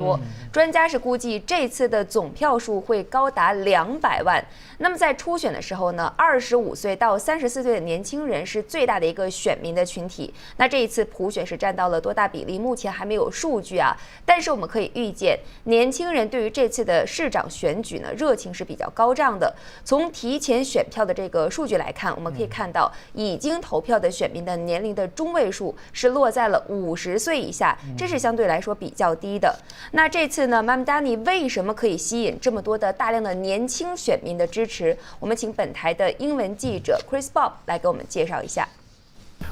多，专家是估计这次的总票数会高达200万。那么在初选的时候呢，25岁到34岁的年轻人是最大的一个选民的群体。那这一次普选是占到了多大比例？目前还没有数据啊，但是我们可以预见，年轻人对于这次的市长选举呢，热情是比较高涨的。从提前选票的这个数据来看，我们可以看到已经投票的选民的年龄的中位数是落在了50岁以下，这是相对来说比较低的。那这次呢，马姆达尼为什么可以吸引这么多的大量的年轻选民的支持？我们请本台的英文记者 Chris Bob 来给我们介绍一下。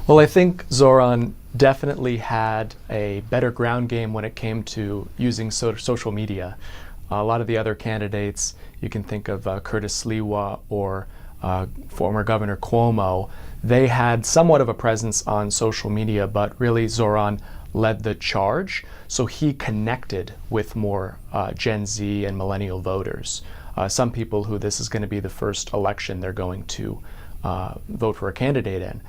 Well, I think Zoran definitely had a better ground game when it came to using social media. A lot of the other candidates, you can think of Curtis Sliwa or former Governor Cuomo, they had somewhat of a presence on social media, but really Zoran led the charge. So he connected with more Gen Z and millennial voters. Some people who this is going to be the first election they're going to vote for a candidate in.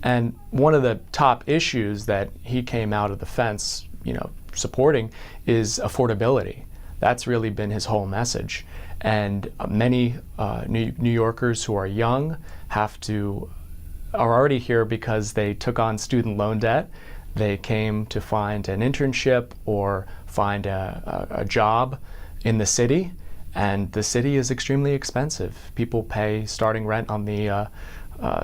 And one of the top issues that he came out of the fence, supporting is affordability. That's really been his whole message. And many New Yorkers who are young are already here because they took on student loan debt. They came to find an internship or find a job in the city. And the city is extremely expensive. People pay starting rent on the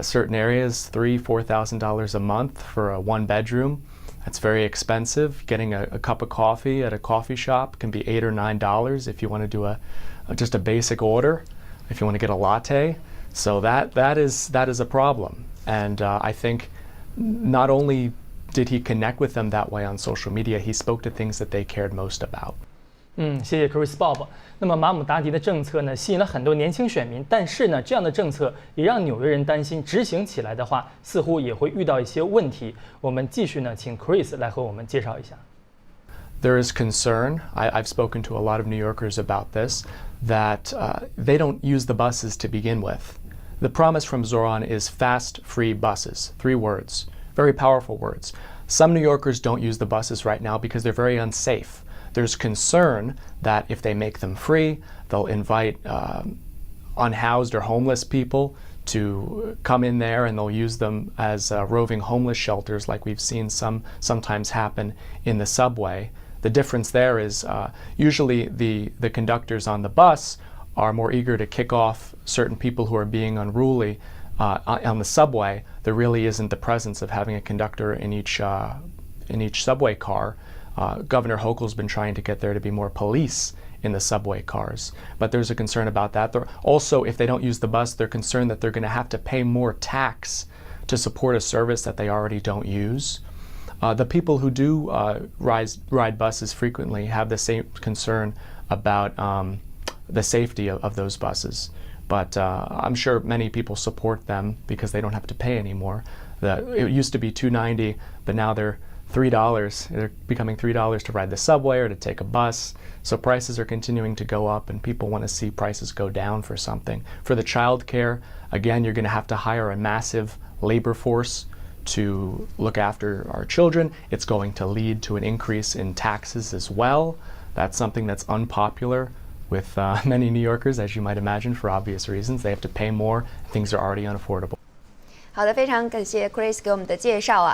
certain areas $3,000–4,000 a month for a one-bedroom. That's very expensive. Getting a cup of coffee at a coffee shop can be $8 or $9 if you want to do just a basic order. If you want to get a latte, so that is a problem. And I think not only did he connect with them that way on social media, he spoke to things that they cared most about. 谢谢 Chris Bob。那么马姆达迪的政策呢，吸引了很多年轻选民，但是呢，这样的政策也让纽约人担心，执行起来的话，似乎也会遇到一些问题。我们继续呢，请 Chris 来和我们介绍一下。There is concern. I've spoken to a lot of New Yorkers about this, that they don't use the buses to begin with. The promise from Zoran is fast, free buses. 3 words. Very powerful words. Some New Yorkers don't use the buses right now because they're very unsafe. There's concern that if they make them free, they'll invite unhoused or homeless people to come in there, and they'll use them as roving homeless shelters like we've seen sometimes happen in the subway. The difference there is usually the conductors on the bus are more eager to kick off certain people who are being unruly. On the subway, there really isn't the presence of having a conductor in each subway car. Governor Hochul's been trying to get there to be more police in the subway cars, but there's a concern about that. Also, if they don't use the bus, they're concerned that they're going to have to pay more tax to support a service that they already don't use. The people who do ride buses frequently have the same concern about the safety of those buses. But I'm sure many people support them because they don't have to pay anymore. It used to be $2.90, but now they're $3. They're becoming $3 to ride the subway or to take a bus. So prices are continuing to go up, and people want to see prices go down for something. For the child care, again, you're going to have to hire a massive labor force to look after our children. It's going to lead to an increase in taxes as well. That's something that's unpopular with many New Yorkers, as you might imagine, for obvious reasons. They have to pay more. Things are already unaffordable. 好的，非常感谢 Chris 给我们的介绍啊。